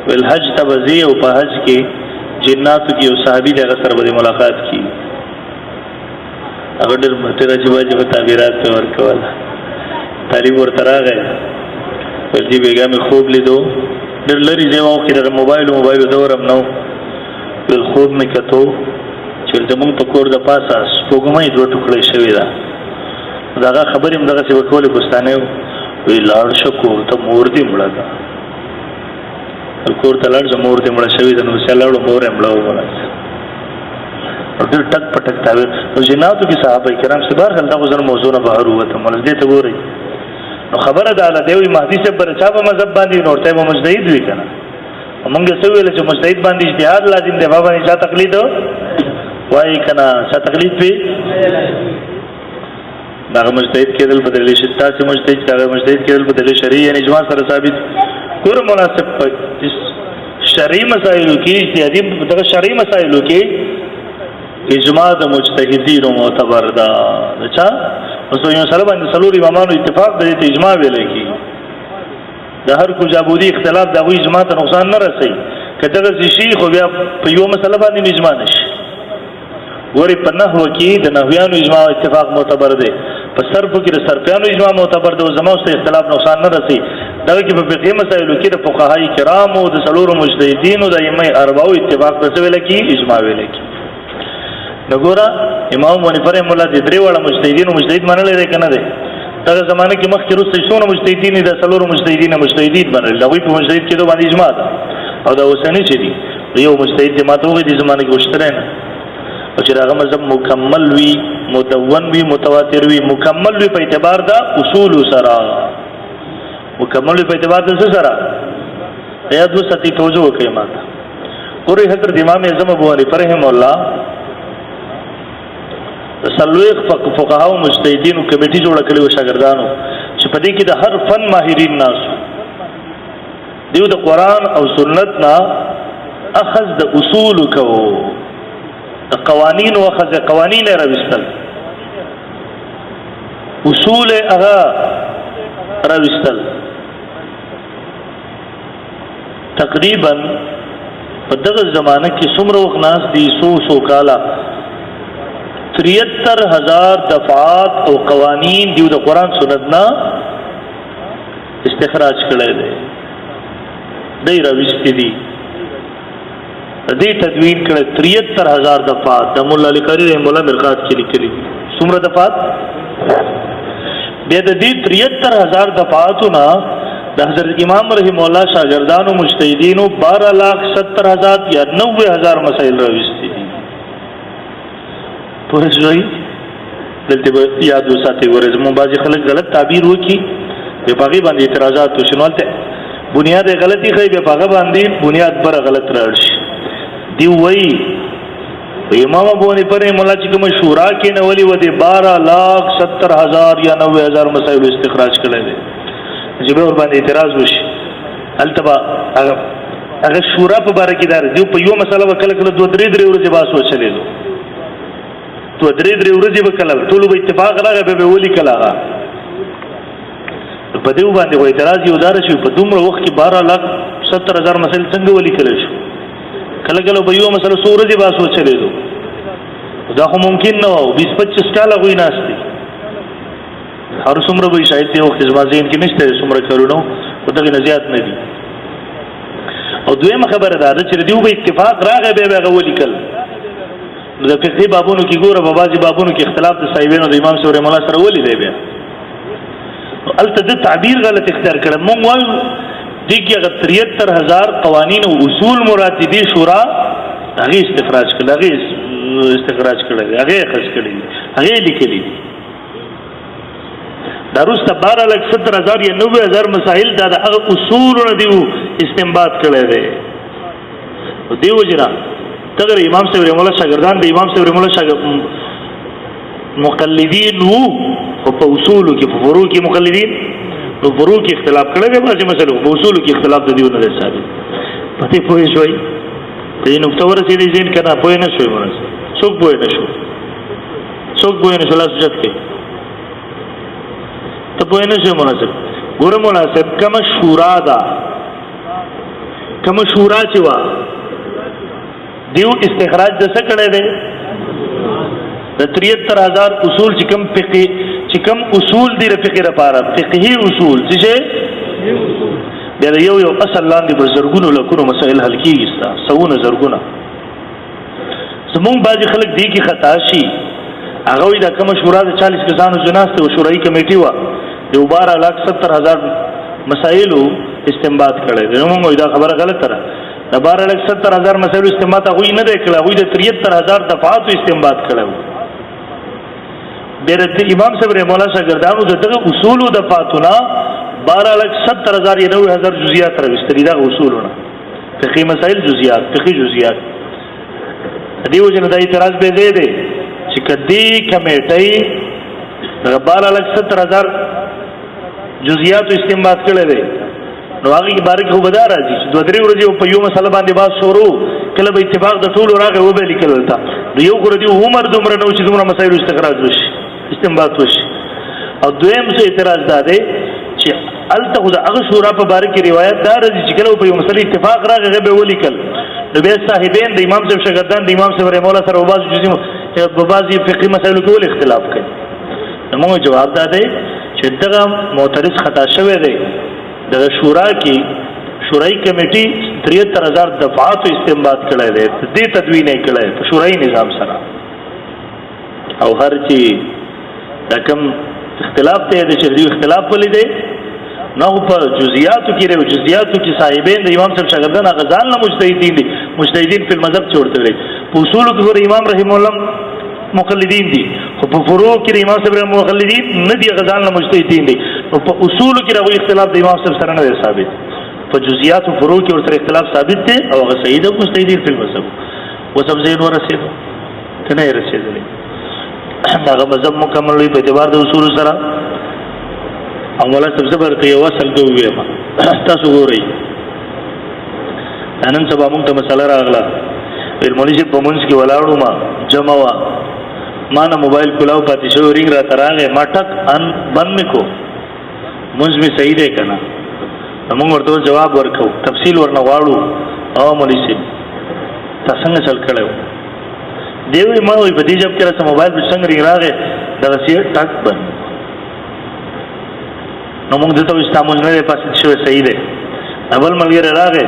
ول حج تبذی او په حج کې جناتو کې او صحابي دغه سره به ملاقات کی هغه ډېر مته راځي تعبیرات ورکول طالب ورته راغی ولې بیګا مې خوب لیدو ډېر لري دی او کې د موبایل دورم نو ول خوب مې کتو چې زمونږ په کور د پاسه سپوږمۍ دوه ټوکړې شوې ده داغه خبرې هم دغه څه وکولې ګستانه وی لاړ شو کور ته مور دې مړه ده کور ته لاړ شو مور دې مړه شوې ده نو سلاړو مور یې مړه وله ډېر ټک پټک تعبیر نو جناتو کې صحابه کرام سبار خل دغه ځن موضوع نه بهر وته مولز دې ته ګوري نو خبره ده الله دیوی مهدی سے پر چا په مذهب باندې نو ته مجتهد وی کنه موږ څه ویل چې مجتهد باندې اجتهاد لازم دی بابا نه چا تقلید وای کنه چا تقلید وی دا مجتهد کېدل بدلې شي تاسو مجتهد کېدل بدلې شرعي یعنی اجماع سره ثابت کور مناسب شرعي مسائل کې اجتهادي دغه شرعي مسائل کې اجماع د مجتهدین معتبر ده اچھا اوس یو سره باندې څلور امامانو اتفاق د اجماع ویل کی د هر کو جابودي اختلاف د اجماع ته نقصان نه رسي کله چې شیخ خو بیا په یو مسله باندې اجماع نشي ورې په نحو کې د نحویانو اجماع اتفاق معتبر دی په صرف کې د صرفیانو اجماع معتبر دی او زموږ سره اختلاف نقصان نه رسي دا کې په فقهي مسایلو کې د فقهای کرامو د څلورو مجتهدینو د ائمه اربعو اتفاق څه ویل کی اجماع ویل کی نګورا امام منفر مولا د درې وړه مجتهدینو مجتهد منل دی کنه دی دغه زمانه کې مخکې روسي څونه مجتهدین د څلورو مجتهدین منل دوی په مجتهد کې دوه باندې اجماع ده او دا اوسنی چې دی یو مجتهد د ماتوغه د زمانه کې وشتره نه او چې هغه مذهب مکمل وي مدون وي متواتر وي مکمل وي په اعتبار د اصول سره مکمل وي په اعتبار د څه سره یا د ستی توجه وکي ماته ګوري حضرت امام اعظم ابو حنیفه رحم الله سلوخ فقهاو مجتهدینو کمیټي جوړ کړی و شاګردانو چې په دې کې د هر فن ماهرین ناسو دیو د قران او سنت نا اخذ د اصول کو د قوانین او اخذ قوانین راوستل اصول هغه راوستل تقریبا په دغه زمانه کې څومره وخت ناس دي سو کاله 73,000 دفعات او قوانین دیو د قران سنت نا استخراج کړي دي دای راوستي دي دې تدوین کړه 73,000 دفعات د مولا علی قاری رحم الله مرقات کې لیکلي څومره دفعات بیا د دې 73,000 دفعاتونه د حضرت امام رحم الله شاګردانو مجتهدینو 12,70,000 یا 90,000 مسائل راوستي دي پوه شئ دلته یاد وساتئ ورته مون بعضی خلک غلط تعبیر وکي په باغی باندې اعتراضات وشنولته بنیاد غلطی خی په باغ باندې بنیاد پر غلط راځي دی وای امام ابو حنیفه مولا چې کوم شورا کې نه ولي و دي 12,70,000 یا 90,000 مسائل استخراج کړل دي چې به ور باندې اعتراض وشي التبا هغه شورا په باره کې دار دی په یو مسله وکړه کله 2-3 ورځې باس وچلې دو 2-3 ورځې وکړه ټول به اتفاق راغی به ولي کلا په دې باندې و اعتراض یو دار شي په دومره وخت کې 12,70,000 مسائل څنګه ولي کړل شو کله کله به یو مسله سورې باسو چلے دو دا خو ممکن نه و 20-25 کاله غوي ناشتي هر څومره به شاید یو خدمازین کې نشته څومره کارونو او دغه نزيات نه دي او دویمه خبره ده چې دیو به اتفاق راغی به غوړي کل د فقهي بابونو کې ګوره په بعضي بابونو کې اختلاف د صاحبینو د امام سوري مولا سره ولي دی بیا الته د تعبیر غلط اختیار کړه مونږ وایو دیگه 73,000 قوانین و اصول مراد دی شورا هغه استخراج کړل هغه خرج کړی هغه لیکلی دروسته 12,70,000 یا 90,000 مسائل دا هغه اصول دی استنباط کړی دی دیو جنا تغیر امام صاحب مولا شاګردان د امام صاحب مولا شاګرد مقلدین وو په اصول کې په فروع کې مقلدین نو فروع کې اختلاف کړی دی بعضې مسلو په اصولو کې اختلاف د دیو نه دی ثابت پته پوه شوئ په دې نقطه ورسېدی ذهن که نه پوه نه شوئ څوک پوه نه شو څوک پوه نه شو لاس اوچت کړي ته پوه نه شوې مناسب ګوره مناسب کومه شورا ده کومه شورا چې وه دیو استخراج د څه کړی دی د 73,000 اصول چې کوم فقهي چې کوم اصول دي د فقه لپاره فقهي اصول چې بیا د یو اصل لاندې په زرګونو لکونو مسایل حل کېږي ستا سوونه زرګونه زمونږ بعضې خلک دې کې خطا شي هغه وایي دا کومه شورا د 40 کسانو چې ناستې وه شورایي کمیټي وه د 12,70,000 مسایلو استنباط کړی دی نو موږ وایو دا خبره غلطه ده د 12,70,000 مسایلو استنباط هغوی نه دی کړی هغوی د 73,000 دفعاتو استنباط کړی و بیا د امام صاحب رحمه الله شاګردانو د دغه اصولو دفعاتونه 12,70,000 یا 90,000 جزئیات راویستلي دغه اصولونه فقهي مسایل جزئیات فقهي جزئیات دې وجه نه دا اعتراض به دی چې که دې کمیټۍ دغه 12,70,000 جزئیاتو استنباط کړی دی نو هغې کې باره کې خو به دا راځي چې 2-3 ورځې په یو مسله باندې بحث شروع کله به اتفاق د ټولو راغی وبه یې لیکل دلته نو یو خو د دې عمر دومره نه و چې دومره مسایلو استخراج وشي استنباط وشي او دویم څه اعتراض دا دی چې هلته خو د هغه شورا په باره کې روایت دا راځي چې کله په یو مسله اتفاق راغی هغه به یې ولیکل نو بیا صاحبین د امام صاحب شاګردان د امام صاحب رحمه الله سره په بعضې فقهي مسایلو کې ولې اختلاف کوي نو موږ جواب دا دی چې دغه معترض خطا شوی دی دغه شورا کې شورایي کمیټي 73,000 دفعاتو استنباط کړی دی دې تدوین یې کړی په شورایي نظام سره او هر چې دا کوم اختلاف دی د چې اختلاف ولې دی نو په جزئیاتو کې صاحبین د امام صاحب شاګردان هغه ځان نه مجتهدین دي مجتهدین په مذهب چې ورته ویلي په اصولو کې ګوره امام رحمه الله مقلدین دي خو په فروع کې د امام صاحب مقلدین نه دي هغه ځان نه مجتهدین دي نو په اصولو کې هغوی اختلاف د امام صاحب سره نه دی ثابت په جزئیاتو فروع کې ورسره اختلاف ثابت دی او هغه صحیح ده مجتهدین په مذهب اوس هم ذهن ورسېدو که نه یې رسېدلی هغه مذهب مکمل وي په اعتبار د اصولو سره او مولا صاحب زه به درته یو اصل کې ووایم تاسو ګورئ نن سبا موږ ته مسله راغله ویل مولوي صاحب په مونځ کې ولاړو ما جمع وه ما نه موبایل کلاو پاتې شوی رینګ راته راغی ما ټک بند مې کو مونځ مې صحیح دی که نه نو موږ ورته جواب ورکوو تفصیل ورنه غواړو او مولوي صاحب تا څنګه چل کړی و دی وایي ما وایي په دې جب کې راته موبایل په څنګه رینګ راغی دغسې ټک بند نو موږ دته وایي ستا مونځ نه دی پاسې شوی صحیح دی بل ملګری راغی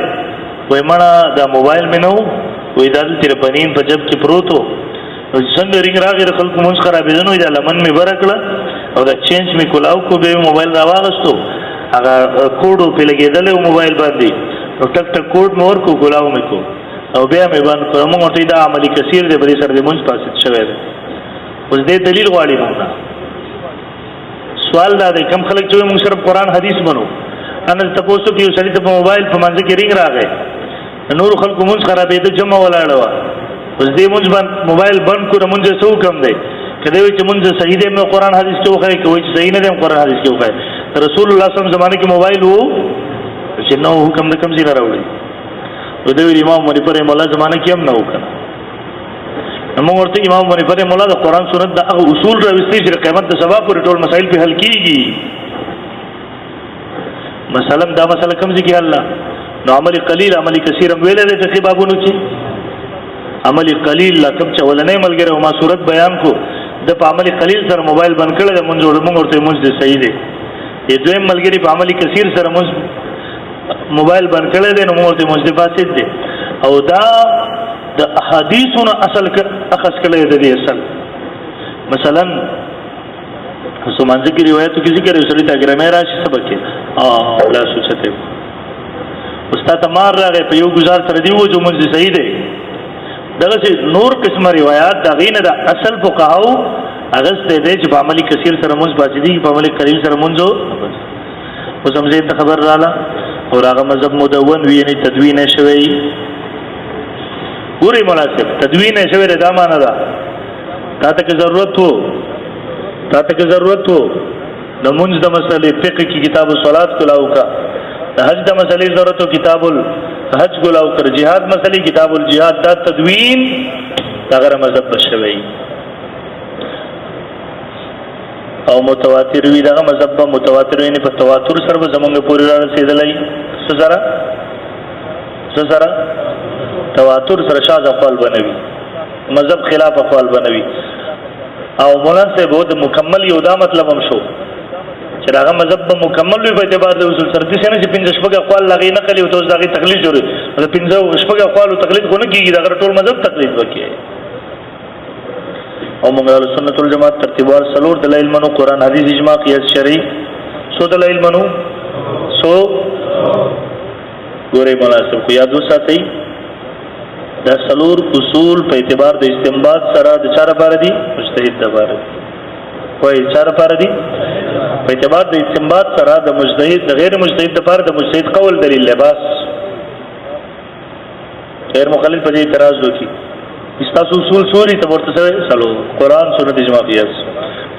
وایي مړه دا موبایل مې نه و وایي دا دلته د بنین په جب کې پروت و نو څنګه رینګ راغی د خلکو مونځ خرابېده نو دا لمن مې بره کړه او دا چینج مې کلاو کو بیا مې موبایل راواغستو هغه کوډ پرې لګېدلی و موبایل باندې نو ټک ټک کوډ مې ورکړو کلاو مې کو او بیا مې بند کړو موږ ورته دا عملي کثیر دی په دې سره د مونځ فاسد شوی دی اوس دې دلیل غواړي موږ نه سوال دا دی کم خلک چې موږ صرف قرآن حدیث منو انا تاسو کې یو سړي ته په موبایل په منځ کې رینګ راغی نور خلکو مونځ خرابېده جمع ولاړه وه اوس دې مونځ موبایل بند کړو مونځ څه حکم دی که دی وایي چې مونځ صحیح دی نو قرآن حدیث کې وښایي که وایي چې صحیح نه دی قرآن حدیث کې وښایي رسول الله صلی الله علیه زمانه کې موبایل و چې نو حکم د کوم ځای نه راوړي نو دی ویل امام منیفر رحمه الله زمانه کې هم نه و که نه نو موږ ورته امام منیفر رحمه الله د قرآن سنت د هغه اصول راوستي چې د قیامت د سبا پورې ټول مسایل پې حل کېږي مثلا دا مسله کوم ځای کې حل نه نو عمل قلیل عمل کثیر هم ویلی دی فقهي بابونو کې عمل قلیل لکه چې اولنی ملګری ما صورت بیان کو د په عمل قلیل سره موبایل بند کړی دی مونځ موږ ورته مونځ دی صحیح دی دویم ملګري په عمل کثیر سره مونځ موبایل بند کړی دی نو موږ ورته مونځ دی فاسد دی او دا د احادیثونو اصل اخذ کړی دی دې اصل مثلا سمانځه کې روایتو کې ذکر یو سړي ته ګرامې راشي سبق کې لا سوچته استاد مار راغی په یو گزار سره دی و جو مونځ صحیح دی دغه نور قسمه روایت دا غینه د اصل فقهاو اغسته دی چې په عملي کثیر سره مونځ باندې په عملي قلیل سره مونځ اوس هم زه ته خبر رااله او هغه مذهب مدون وی نه تدوین شوی ګوري مناسب تدوین شوی دا معنا ده تاته که ضرورت وو د مونځ د مسلې فقه کی کتاب الصلات کلاو کا د حج د مسلې ضرورت وو کتاب الحج کلاو کر جهاد مسلې کتاب الجهاد دا تدوین دا غره مذهب بشوی او متواتر وي دغه مذهب به متواتر وي نه په تواتر سره به زمونږ پورې را رسېدلی سره تواتر سره شاذ اقوال بنوي مذهب خلاف اقوال بنوي او مناسب د مکمل یو دا مطلب هم شو چې هغه مذهب به مکمل وي په اعتبار د اصول سره د سینې چې پنځه شپږ اقوال لغې نه کړي او توس دغه تقلید جوړي د پنځه شپږ اقوال تقلید خو نه کیږي دا ټول مذهب تقلید وکړي او موږ له سنت والجماعت ترتیبوار سلور دلایل منو قران حدیث اجماع قیاس شرعي سو دلایل منو سو ګورې مناسب کو یاد وساتئ دا سلور اصول په اعتبار د استنباط سره د چا لپاره دي مجتهد لپاره وایي چا لپاره دي په اعتبار د استنباط سره د مجتهد د غیر مجتهد لپاره د مجتهد قول دلیل لباس غیر مخالف په دې اعتراض وکړي استاسو اصول سوري ته ورته سلو قران سنت اجماع قياس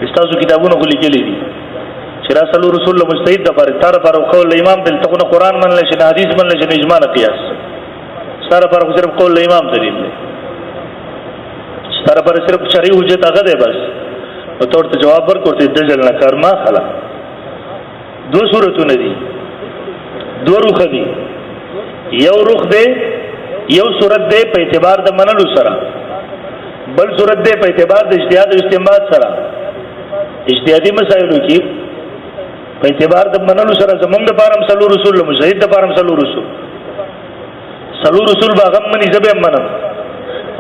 استاسو کتابونو خو لیکلي دي چې را سلو رسول الله مجتهد لپاره تر پر قول امام دل ته قران من له حدیث من له اجماع قياس سره پر صرف قول امام دلیل دی سره پر صرف شرعي حجت هغه دی بس او ته جواب ورکړې د دجل نه کار ما خلا دو صورتونه دي دو روخ دي یو روخ دی یو صورت دی په اعتبار د منلو سره بل صورت دی په اعتبار د اجتهاد او استنباط سره اجتهادي مسایلو کې په اعتبار د منلو سره زمونږ لپاره هم سلو رسول مجتهد لپاره هم سلو رسول باغم منی زبې منم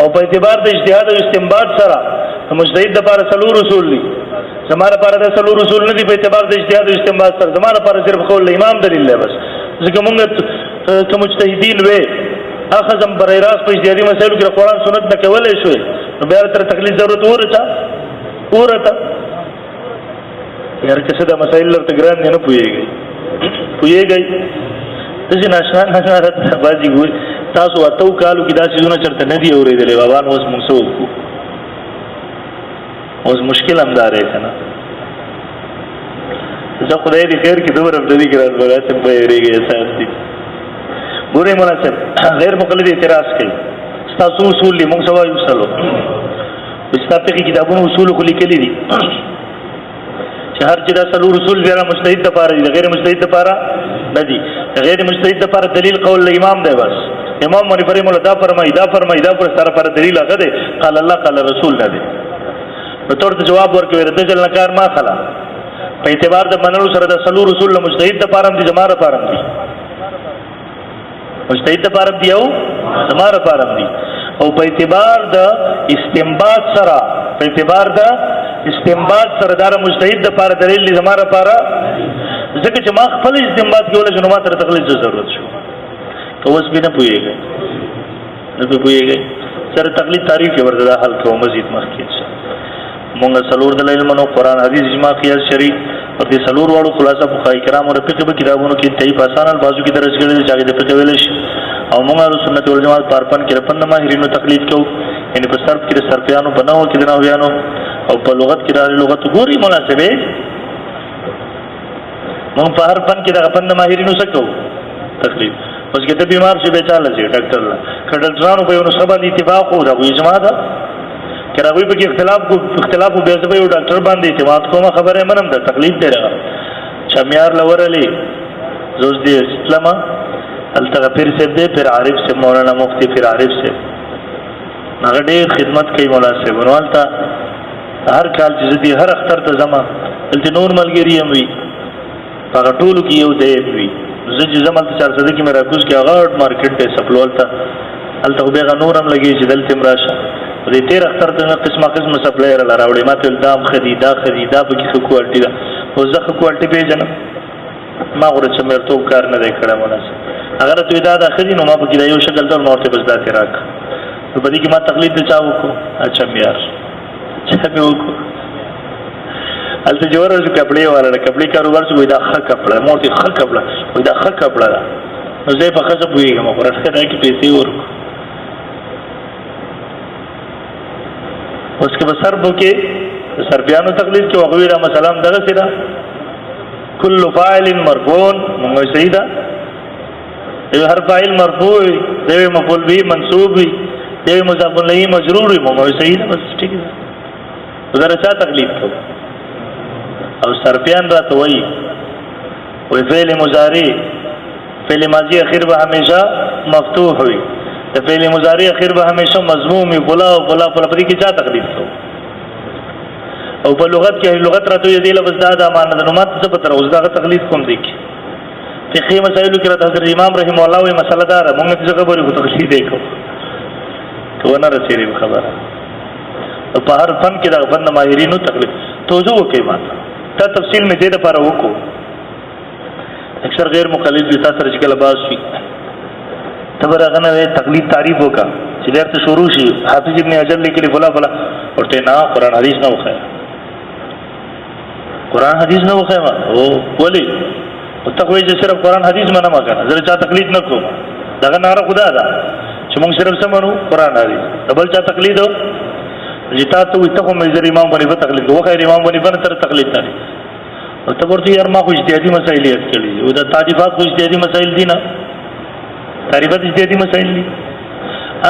او په اعتبار د اجتهاد او استنباط سره مجتهد لپاره سلو رسول دي زماره لپاره د سلو رسول نه دي په اعتبار د اجتهاد او استنباط سره زماره لپاره صرف قول امام دلیل دی بس ځکه موږ کوم مجتهدین وې اخذم برای راست په اجتهادي مسایلو کې قرآن سنت نه کولای شوې نو بیا تر تقلید ضرورت ورته یار کسه دا مسایل لرته ګران نه پويږي چې ناشنا راته باجی ګور تاسو اتو کالو کې دا شیونه چرته نه دی اورېدلې بابا نو اوس موږ سو اوس مشکل هم دارې کنه زه خدای دې خیر کې دومره بدلی ګران ورته به ریږي احساس دي ګورې مناسب غیر مقلد اعتراض کوي تاسو اصول له موږ سوا یو سلو استاپه کې کتابونو اصول خو لیکلي دي چې هر چې دا سلو رسول بیا مجتهد لپاره دي غیر مجتهد لپاره نه دي غیر مجتهد لپاره دلیل قول امام دی بس امام منی فریم الله دا فرمایي پر سره پر دلیل هغه دی قال الله قال رسول نه دی نو تورته جواب ورکوي رته جل نکار ما خلا په اعتبار د منلو سره د سلو رسول مجتهد لپاره دي جماعت لپاره دي مجتهد لپاره دی او جماعت لپاره دي او په اعتبار د استنباط سره دار مجتهد لپاره دلیل لپاره لپاره ځکه چې ما خپل استنباط کول چې نو ما تر تقلید ضرورت شو ته اوس به نه پوهیږئ سره تقلید تعریف کې ورته حل کوم مزید مخکې مونږ سلور دلایل منو قران حدیث اجماع قیاس شرعي او دې سلور واړو خلاصه فقهای کرام او فقہ به کتابونو کې تای پاسانل بازو کې درس کړي چې هغه د فقہ ویل شي او مونږ سنت والجماعت پارپن کې رپن ماهرینو تقلید کوو یعنی په صرف کې صرفیانو بناو کې دناویانو او په لغت کې د لغت ګوري مناسبه مونږ په هر فن کې د فن ماهرینو سره کوو تقلید اوس کې ته بیمار شې به چاله شي ډاکټر کډلټرانو په یو نسخه باندې اتفاق وو دا اجماع ده کراوی په کې اختلاف به زبې یو ډاکټر باندې اعتماد کومه خبره منم ده تقلید دی راغ چمیار لورلې زوج دې اسلامه التغفر سے دے پھر عارف سے مولانا مفتی پھر عارف سے هغه ډېر خدمت کوي مولا صاحب ورولتا هر کال چې دې هر اختر ته زما دلته نور ملګری هم وي هغه ټولو کې یو دی وي زه چې زما ته 400 کې مې راکوس کې هغه مارکیټ ته سپلولتا الته به نور هم لګي چې دلته مراشه دې تیر اختر ته قسمه سپلایر راوړي ماته دام خدیدا په کې کوالټي ده او زه کوالټي پیژنم ما غوړ چې مې ته کار نه دی کړم مناسب اگر ته دا خدي نو ما په کې یو شکل ډول مورته بس دا تیراک په دې کې ما تقلید ته چاو کو اچھا میار چې به وکړو الته جوړ شو کپڑے والا کپڑے کاروبار څه وای دا ښه کپڑا مورته ښه کپڑا وای دا ښه کپڑا نو زه په خاصه پوېږم خو راځه دا کې پیسې ورکو اوس کې بسر بو کې سربیانو تقلید کې وغویرا مثلا دغه سره کل فاعل مرفوع موږ سیدا یو هر فاعل مرفوع دی مفعول به منصوب دی مضاف الیه مجرور موږ سیدا بس ٹھیک ده دا چا تقلید کو او صرفیان راته وایي وی فعل مضارع فعل ماضی اخیر به همیشه مفتوح وي د فعل مضارع اخیر به همیشه مضموم وي بلا او بلا په لفظ کې چا تقلید کو او په لغت کې لغت راته یې دی لفظ دا معنی د نومات څه پتر اوس دا تقلید کوم دی کی فقهي مسائل کې راته حضرت امام رحم الله وی مسله دار موږ څه خبرې کو تقلید کو نه رسېږي خبره په هر فن کې دا فن ماهرینو تقلید توجه وکړئ ماته دا تفصیل مې دې لپاره وکړو اکثر غیر مقلد دي تاسو رچ کله باز شي تبر هغه نه تقلید تعریف وکا چې درته شروع شي حافظ ابن حجر لیکلي فلا فلا ورته نه قرآن حدیث نه وخه قرآن حدیث نه وخه او ولی او تقوی چې صرف قرآن حدیث منه ما کنه زه چا تقلید نه کوم دغه ناره خدا ده چې موږ صرف سمونو قرآن حدیث بل چا تقلید جتا ته وي ته کوم زری امام باندې تقلید وخه امام باندې تر تقلید نه او ته ورته یار ما خو اجتهادي مسائل یاد کړی او دا تعریفات خو اجتهادي مسائل دي نه تعریفات اجتهادي مسائل دي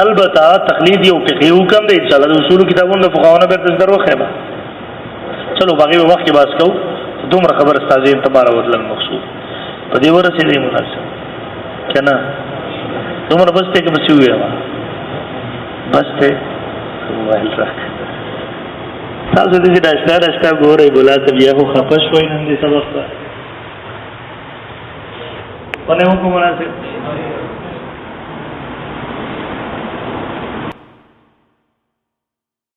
البته تقلید یو فقهي حکم دی ان شاء الله اصول کتابونو فقهاونه به تاسو درو خیمه چلو باقي به وخت کې باس کو دومره خبر استاد یې تمہارا ورل مقصود په دې ورسې دی مناسب کنه دومره بس ته کې بس ویه بس ته وایل راک تاسو دې داستا ګورې بولا ته بیا خو خپش وای نن دې سبق ته ونه کوم مناسب